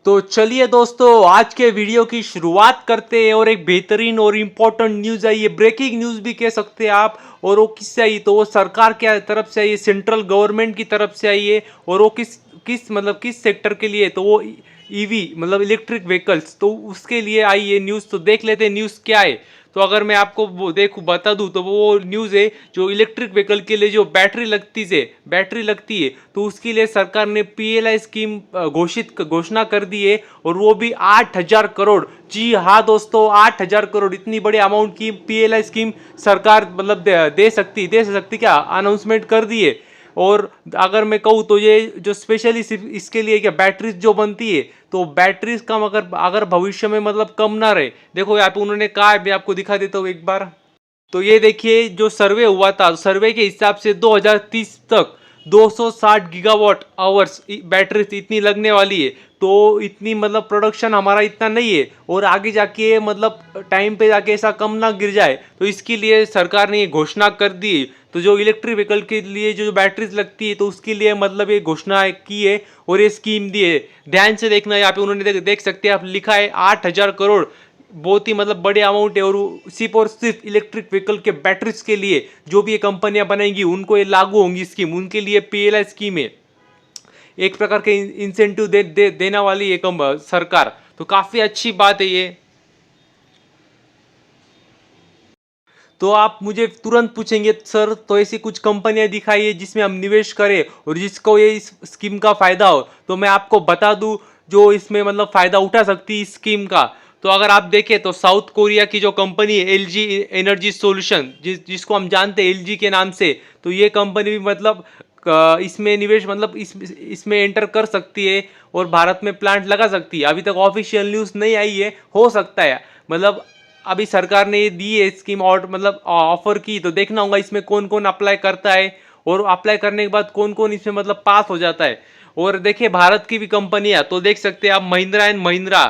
तो चलिए दोस्तों, आज के वीडियो की शुरुआत करते हैं और एक बेहतरीन और इम्पोर्टेंट न्यूज़ आई है, ब्रेकिंग न्यूज़ भी कह सकते हैं आप। और वो किससे आई, तो वो सरकार की तरफ से आई है, सेंट्रल गवर्नमेंट की तरफ से आई है। और वो किस किस मतलब किस सेक्टर के लिए, तो वो ईवी मतलब इलेक्ट्रिक व्हीकल्स, तो उसके लिए आई है न्यूज़। तो देख लेते हैं न्यूज़ क्या है। तो अगर मैं आपको वो बता दूं, तो वो न्यूज़ है जो इलेक्ट्रिक व्हीकल के लिए जो बैटरी लगती है, तो उसके लिए सरकार ने पीएलआई स्कीम घोषणा कर दी है। और वो भी 8,000 करोड़। जी हाँ दोस्तों, 8,000 करोड़, इतनी बड़ी अमाउंट की पीएलआई स्कीम सरकार मतलब दे सकती क्या, अनाउंसमेंट कर दी है। और अगर मैं कहूँ तो ये जो स्पेशली सिर्फ इसके लिए क्या, बैटरीज जो बनती है, तो बैटरीज कम अगर अगर भविष्य में मतलब कम ना रहे। देखो यहाँ पे उन्होंने कहा है, मैं आपको दिखा देता हूँ एक बार। तो ये देखिए, जो सर्वे हुआ था, सर्वे के हिसाब से 2030 तक 260 गीगावाट आवर्स बैटरी इतनी लगने वाली है। तो इतनी मतलब प्रोडक्शन हमारा इतना नहीं है, और आगे जाके मतलब टाइम पे जाके ऐसा कम ना गिर जाए, तो इसके लिए सरकार ने ये घोषणा कर दी। तो जो इलेक्ट्रिक व्हीकल के लिए जो बैटरीज लगती है, तो उसके लिए मतलब ये घोषणा की है और ये स्कीम दी है। ध्यान से देखना, यहाँ पे उन्होंने देख सकते हैं आप, लिखा है 8,000 करोड़। बहुत ही मतलब बड़े अमाउंट है। और सिर्फ इलेक्ट्रिक व्हीकल के बैटरीज के लिए जो भी ये कंपनियां बनाएंगी, उनको ये लागू होंगी स्कीम, उनके लिए पीएलआई स्कीम है, एक प्रकार के इंसेंटिव देना वाली है सरकार। तो काफी अच्छी बात है ये। तो आप मुझे तुरंत पूछेंगे, सर तो ऐसी कुछ कंपनियां दिखाइए जिसमें हम निवेश करें और जिसको ये इस स्कीम का फायदा हो। तो मैं आपको बता दूं, जो इसमें मतलब फायदा उठा सकती है इस स्कीम का। तो अगर आप देखें तो साउथ कोरिया की जो कंपनी है, एलजी एनर्जी सॉल्यूशन, जिसको हम जानते हैं एलजी के नाम से, तो ये कंपनी भी मतलब इसमें निवेश मतलब इसमें एंटर कर सकती है और भारत में प्लांट लगा सकती है। अभी तक ऑफिशियल न्यूज़ नहीं आई है, हो सकता है मतलब अभी सरकार ने ये दी है स्कीम, और मतलब ऑफर की। तो देखना होगा इसमें कौन कौन अप्लाई करता है, और अप्लाई करने के बाद कौन कौन इसमें मतलब पास हो जाता है। और देखिए भारत की भी कंपनियां, तो देख सकते हैं आप, महिंद्रा एंड महिंद्रा।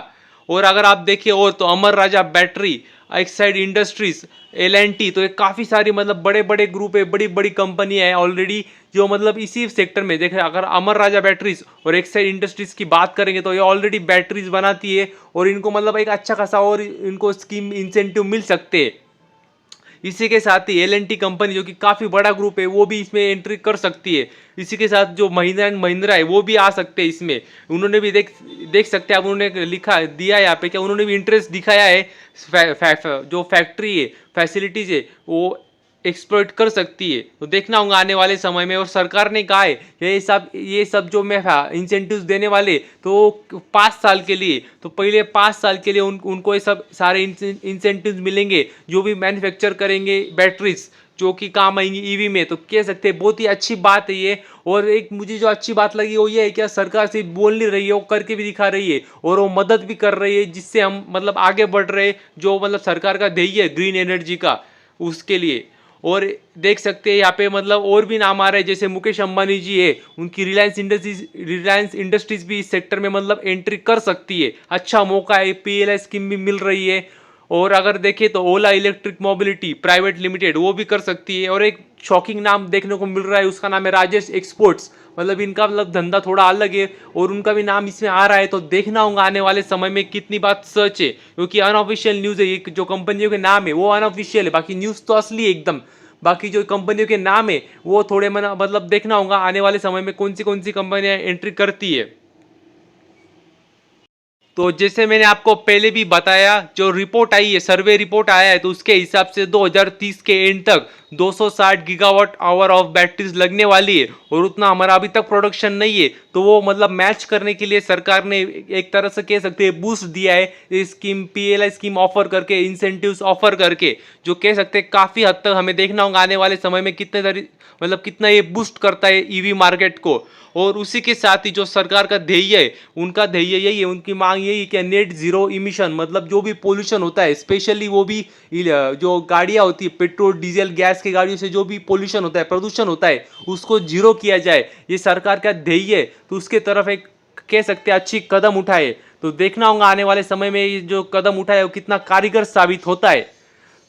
और अगर आप देखिए और तो अमर राजा बैटरी, एक्साइड इंडस्ट्रीज, एल&टी, तो ये काफ़ी सारी मतलब बड़े बड़े ग्रुप है, बड़ी बड़ी कंपनियां हैं ऑलरेडी, जो मतलब इसी सेक्टर में देखें। अगर अमर राजा बैटरीज और एक्साइड इंडस्ट्रीज की बात करेंगे, तो ये ऑलरेडी बैटरीज बनाती है, और इनको मतलब एक अच्छा खासा और इनको स्कीम इंसेंटिव मिल सकते हैं। इसी के साथ ही एल&टी कंपनी, जो कि काफ़ी बड़ा ग्रुप है, वो भी इसमें एंट्री कर सकती है। इसी के साथ जो महिंद्रा एंड महिंद्रा है, वो भी आ सकते हैं इसमें। उन्होंने भी देख सकते हैं आप, उन्होंने लिखा दिया है यहाँ पे क्या, उन्होंने भी इंटरेस्ट दिखाया है। जो फैक्ट्री है, फैसिलिटीज है, वो एक्सप्लॉइट कर सकती है। तो देखना होगा आने वाले समय में। और सरकार ने कहा है ये सब जो मैं इंसेंटिव्स देने वाले, तो 5 साल के लिए, तो पहले 5 साल के लिए उनको ये सब सारे इंसेंटिव्स मिलेंगे, जो भी मैन्युफैक्चर करेंगे बैटरीज, जो कि काम आएंगी ईवी में। तो कह सकते हैं बहुत ही अच्छी बात है ये। और एक मुझे जो अच्छी बात लगी वो ये है कि सरकार सिर्फ बोल नहीं रही है, वो करके भी दिखा रही है, और वो मदद भी कर रही है, जिससे हम मतलब आगे बढ़ रहे हैं, जो मतलब सरकार का ध्येय है ग्रीन एनर्जी का, उसके लिए। और देख सकते हैं यहाँ पे मतलब और भी नाम आ रहे हैं, जैसे मुकेश अंबानी जी है, उनकी रिलायंस इंडस्ट्रीज भी इस सेक्टर में मतलब एंट्री कर सकती है। अच्छा मौका है, पीएलआई स्कीम भी मिल रही है। और अगर देखें तो ओला इलेक्ट्रिक मोबिलिटी प्राइवेट लिमिटेड, वो भी कर सकती है। और एक शॉकिंग नाम देखने को मिल रहा है, उसका नाम है राजेश एक्सपोर्ट्स। मतलब इनका मतलब धंधा थोड़ा अलग है, और उनका भी नाम इसमें आ रहा है। तो देखना होगा आने वाले समय में कितनी बात सच है, क्योंकि अनऑफिशियल न्यूज़ है। ये जो कंपनियों के नाम है वो अनऑफिशियल है, बाकी न्यूज़ तो असली है एकदम। बाकी जो कंपनियों के नाम है वो थोड़े मतलब देखना होगा आने वाले समय में कौन सी कंपनियां एंट्री करती है। तो जैसे मैंने आपको पहले भी बताया, जो रिपोर्ट आई है, सर्वे रिपोर्ट आया है, तो उसके हिसाब से 2030 के एंड तक 260 गीगावाट आवर ऑफ बैटरीज लगने वाली है। और उतना हमारा अभी तक प्रोडक्शन नहीं है, तो वो मतलब मैच करने के लिए सरकार ने एक तरह से कह सकते हैं बूस्ट दिया है, ये स्कीम पीएलआई स्कीम ऑफर करके, इंसेंटिव्स ऑफर करके, जो कह सकते हैं काफ़ी हद तक हमें देखना होगा आने वाले समय में मतलब कितना ये बूस्ट करता है ईवी मार्केट को। और उसी के साथ ही जो सरकार का ध्येय है, उनका ध्येय यही है, उनकी मांग यही है कि नेट जीरो इमिशन, मतलब जो भी पोल्यूशन होता है, स्पेशली वो भी जो गाड़ियां होती है, पेट्रोल डीजल गैस की गाड़ियों से जो भी पोल्यूशन होता है, प्रदूषण होता है, उसको जीरो किया जाए, ये सरकार का ध्येय है। तो उसके तरफ एक कह सकते हैं अच्छी कदम उठाए। तो देखना होगा आने वाले समय में ये जो कदम उठाए वो कितना कारगर साबित होता है।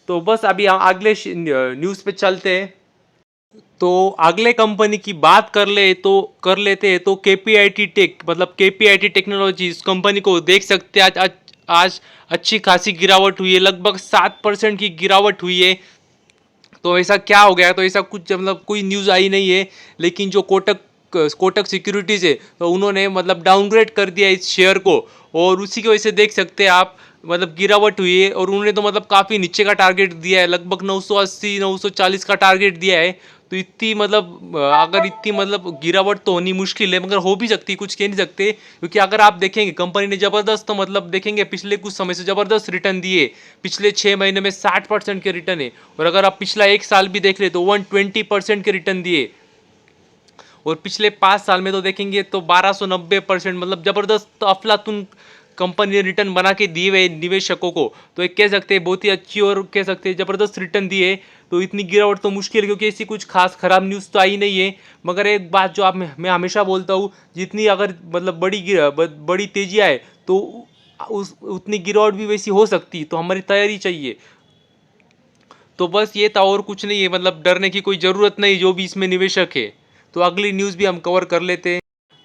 तो बस अभी हम अगले न्यूज़ पे चलते हैं। तो अगले कंपनी की बात कर लेते हैं तो केपीआईटी टेक मतलब केपीआईटी टेक्नोलॉजी, इस कंपनी को देख सकते हैं आज अच्छी खासी गिरावट हुई है, लगभग 7% की गिरावट हुई है। तो ऐसा क्या हो गया, तो ऐसा कुछ मतलब कोई न्यूज़ आई नहीं है, लेकिन जो कोटक सिक्योरिटीज़ है तो उन्होंने मतलब डाउनग्रेड कर दिया इस शेयर को, और उसी की वजह से देख सकते हैं आप मतलब गिरावट हुई है। और उन्होंने तो मतलब काफ़ी नीचे का टारगेट दिया है, लगभग 980 940 का टारगेट दिया है। तो इतनी मतलब अगर इतनी मतलब गिरावट तो होनी मुश्किल है, मगर हो भी सकती है, कुछ कह नहीं सकते, क्योंकि अगर आप देखेंगे कंपनी ने ज़बरदस्त तो मतलब देखेंगे पिछले कुछ समय से ज़बरदस्त रिटर्न दिए। पिछले 6 महीने में 60% के रिटर्न है, और अगर आप पिछला एक साल भी देख ले तो 120% के रिटर्न दिए। और पिछले 5 साल में तो देखेंगे तो 1290% मतलब जबरदस्त अफलातुन कंपनी ने रिटर्न बना के दिए हुए निवेशकों को। तो एक कह सकते हैं बहुत ही अच्छी और कह सकते हैं जबरदस्त रिटर्न दिए। तो इतनी गिरावट तो मुश्किल है, क्योंकि ऐसी कुछ खास खराब न्यूज़ तो आई नहीं है। मगर एक बात जो आप मैं हमेशा बोलता हूँ, जितनी अगर मतलब बड़ी तेजी आए तो उस उतनी गिरावट भी वैसी हो सकती है, तो हमारी तैयारी चाहिए। तो बस ये था, और कुछ नहीं है, मतलब डरने की कोई ज़रूरत नहीं जो भी इसमें निवेशक है। तो अगली न्यूज़ भी हम कवर कर लेते हैं।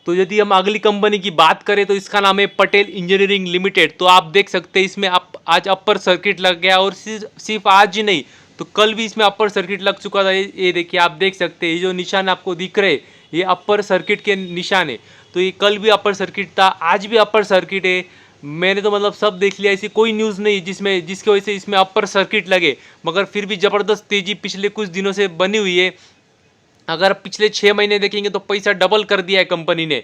तो यदि हम अगली कंपनी की बात करें तो इसका नाम है पटेल इंजीनियरिंग लिमिटेड। तो आप देख सकते हैं इसमें आज अपर सर्किट लग गया, और सिर्फ आज ही नहीं तो कल भी इसमें अपर सर्किट लग चुका था। ये देखिए, आप देख सकते हैं ये जो निशान आपको दिख रहे, ये अपर सर्किट के निशान है। तो ये कल भी अपर सर्किट था, आज भी अपर सर्किट है। मैंने तो मतलब सब देख लिया, ऐसी कोई न्यूज़ नहीं जिसकी वजह से इसमें अपर सर्किट लगे, मगर फिर भी ज़बरदस्त तेज़ी पिछले कुछ दिनों से बनी हुई है। अगर पिछले 6 महीने देखेंगे तो पैसा डबल कर दिया है कंपनी ने।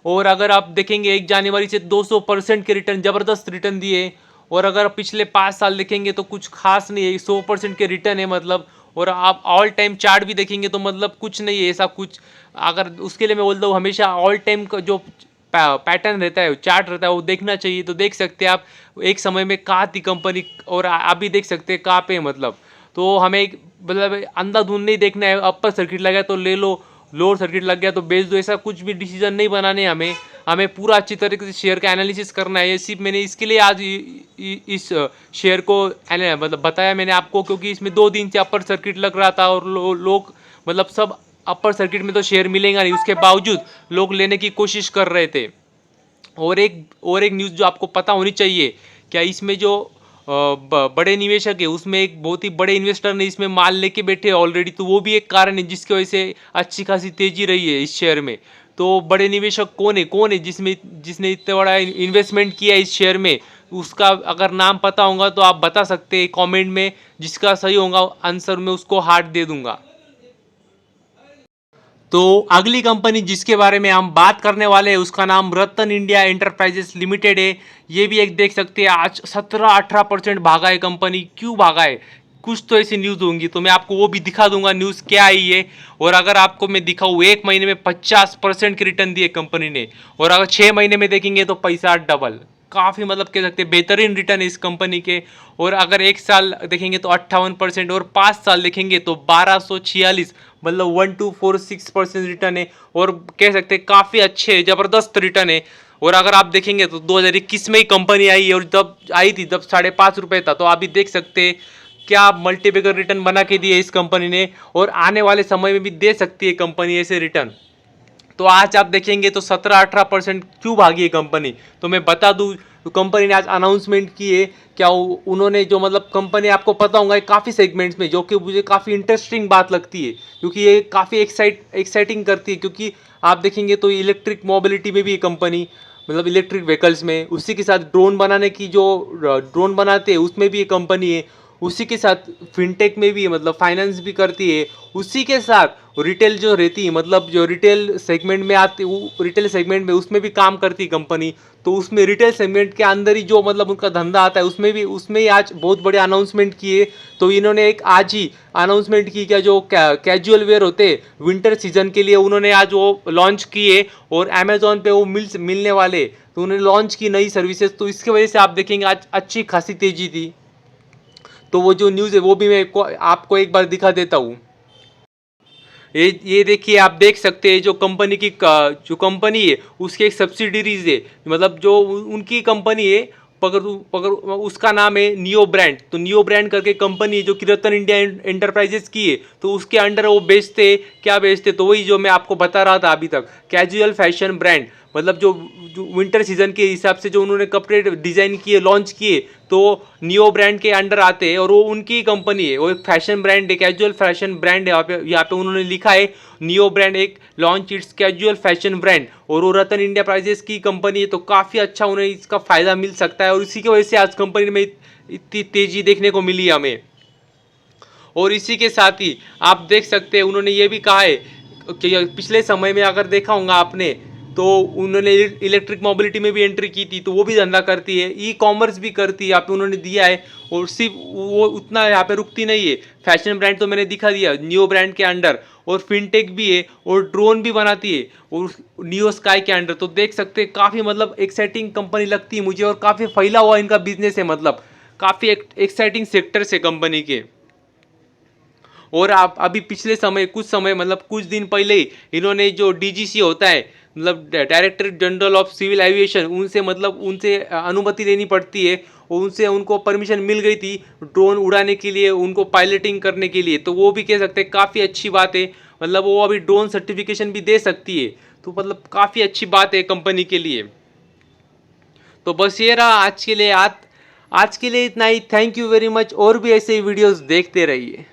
और अगर आप देखेंगे 1 जनवरी से 200% के रिटर्न, ज़बरदस्त रिटर्न दिए। और अगर पिछले 5 साल देखेंगे तो कुछ खास नहीं है, 100% के रिटर्न है मतलब। और आप ऑल टाइम चार्ट भी देखेंगे तो मतलब कुछ नहीं है ऐसा कुछ। अगर उसके लिए मैं बोलता हूँ हमेशा ऑल टाइम का जो पैटर्न रहता है, चार्ट रहता है, वो देखना चाहिए। तो देख सकते हैं आप एक समय में कहाँ थी कंपनी, और आप भी देख सकते हैं कहाँ पे मतलब। तो हमें मतलब अंधाधुंध नहीं देखना है, अपर सर्किट लगा तो ले लो, लोअर सर्किट लग गया तो बेच दो, ऐसा कुछ भी डिसीजन नहीं बनाने हमें। हमें पूरा अच्छी तरीके से शेयर का एनालिसिस करना है। ये सिर्फ मैंने इसके लिए आज इस शेयर को मतलब बताया मैंने आपको, क्योंकि इसमें 2 दिन से अपर सर्किट लग रहा था, और लोग मतलब सब अपर सर्किट में तो शेयर मिलेगा नहीं, उसके बावजूद लोग लेने की कोशिश कर रहे थे। और एक न्यूज़ जो आपको पता होनी चाहिए, क्या इसमें जो बड़े निवेशक है उसमें एक बहुत ही बड़े इन्वेस्टर ने इसमें माल लेके बैठे ऑलरेडी। तो वो भी एक कारण है जिसकी वजह से अच्छी खासी तेजी रही है इस शेयर में। तो बड़े निवेशक कौन है जिसमें जिसने इतना बड़ा इन्वेस्टमेंट किया है इस शेयर में, उसका अगर नाम पता होगा तो आप बता सकते हैं कमेंट में। जिसका सही होगा आंसर मैं उसको हार्ट दे दूंगा। तो अगली कंपनी जिसके बारे में हम बात करने वाले हैं उसका नाम रतन इंडिया एंटरप्राइजेस लिमिटेड है। ये भी एक देख सकते हैं आज 17-18% भागा है कंपनी। क्यों भागा है, कुछ तो ऐसी न्यूज़ होंगी, तो मैं आपको वो भी दिखा दूंगा न्यूज़ क्या आई है। और अगर आपको मैं दिखाऊँ, 1 महीने में 50% की रिटर्न दिए कंपनी ने, और अगर 6 महीने में देखेंगे तो पैसा डबल। काफ़ी मतलब कह सकते हैं बेहतरीन रिटर्न है इस कंपनी के। और अगर एक साल देखेंगे तो 58%, और 5 साल देखेंगे तो 1246 मतलब 1246% रिटर्न है। और कह सकते हैं काफ़ी अच्छे ज़बरदस्त रिटर्न है। और अगर आप देखेंगे तो 2021 में ही कंपनी आई है, और जब आई थी तब ₹5.5 था। तो आप भी देख सकते हैं क्या मल्टीबैगर रिटर्न बना के दिए इस कंपनी ने, और आने वाले समय में भी दे सकती है कंपनी ऐसे रिटर्न। तो आज आप देखेंगे तो 17-18% क्यों भागी है कंपनी। तो मैं बता दूं, तो कंपनी ने आज अनाउंसमेंट की है। क्या उन्होंने जो मतलब कंपनी आपको पता होगा काफ़ी सेगमेंट्स में, जो कि मुझे काफ़ी इंटरेस्टिंग बात लगती है, क्योंकि ये काफ़ी एक्साइटिंग करती है। क्योंकि आप देखेंगे तो इलेक्ट्रिक मोबिलिटी में भी ये कंपनी मतलब इलेक्ट्रिक व्हीकल्स में, उसी के साथ ड्रोन बनाने की जो ड्रोन बनाते हैं उसमें भी ये कंपनी है। उसी के साथ फिनटेक में भी मतलब फाइनेंस भी करती है। उसी के साथ रिटेल जो रहती है मतलब जो रिटेल सेगमेंट में आती वो रिटेल सेगमेंट में उसमें भी काम करती है कंपनी। तो उसमें रिटेल सेगमेंट के अंदर ही जो मतलब उनका धंधा आता है उसमें ही आज बहुत बड़े अनाउंसमेंट किए। तो इन्होंने एक आज ही अनाउंसमेंट की, क्या जो कैजुअल वेयर होते विंटर सीजन के लिए उन्होंने आज वो लॉन्च किए, और अमेजोन पे वो मिलने वाले। तो उन्होंने लॉन्च की नई सर्विसेज, तो इसकी वजह से आप देखेंगे आज अच्छी खासी तेजी थी। तो वो जो न्यूज़ है वो भी मैं आपको एक बार दिखा देता हूँ। ये देखिए, आप देख सकते हैं जो कंपनी की जो कंपनी है उसकी एक सब्सिडीरीज है, मतलब जो उनकी कंपनी है पकड़ उसका नाम है नियो ब्रांड। तो नियो ब्रांड करके कंपनी जो कि रतन इंडिया एंटरप्राइजेस की है, तो उसके अंडर वो बेचते, क्या बेचते, तो वही जो मैं आपको बता रहा था अभी तक, कैजुअल फैशन ब्रांड। मतलब जो विंटर सीजन के हिसाब से जो उन्होंने कपड़े डिजाइन किए, लॉन्च किए, तो नियो ब्रांड के अंडर आते हैं और वो उनकी कंपनी है। वो एक फैशन ब्रांड है, कैजुअल फैशन ब्रांड है। यहाँ पे उन्होंने लिखा है नियो ब्रांड एक launch its casual fashion brand, और वो रतन इंडिया प्राइजेस की कंपनी है। तो काफ़ी अच्छा उन्हें इसका फ़ायदा मिल सकता है, और इसी की वजह से आज कंपनी में इतनी तेज़ी देखने को मिली हमें। और इसी के साथ ही आप देख सकते हैं उन्होंने ये भी कहा है कि पिछले समय में अगर देखा होगा आपने, तो उन्होंने इलेक्ट्रिक मोबिलिटी में भी एंट्री की थी, तो वो भी धंधा करती है, ई कॉमर्स भी करती है, यहाँ पे उन्होंने दिया है। और सिर्फ वो उतना यहाँ पे रुकती नहीं है, फैशन ब्रांड तो मैंने दिखा दिया नियो ब्रांड के अंडर, और फिनटेक भी है, और ड्रोन भी बनाती है और नियो स्काई के अंडर। तो देख सकते हैं काफ़ी मतलब एक्साइटिंग कंपनी लगती है मुझे, और काफ़ी फैला हुआ इनका बिजनेस है, मतलब काफ़ी एक्साइटिंग सेक्टर से कंपनी के। और आप अभी पिछले समय कुछ समय मतलब कुछ दिन पहले ही इन्होंने जो डीजीसी होता है, मतलब director general of civil aviation, उनसे मतलब उनसे अनुमति लेनी पड़ती है, और उनसे उनको परमिशन मिल गई थी ड्रोन उड़ाने के लिए, उनको पायलटिंग करने के लिए। तो वो भी कह सकते हैं काफ़ी अच्छी बात है, मतलब वो अभी ड्रोन सर्टिफिकेशन भी दे सकती है। तो मतलब काफ़ी अच्छी बात है कंपनी के लिए। तो बस ये रहा आज के लिए, आज के लिए इतना ही। थैंक यू वेरी मच, और भी ऐसे वीडियोस देखते रहिए।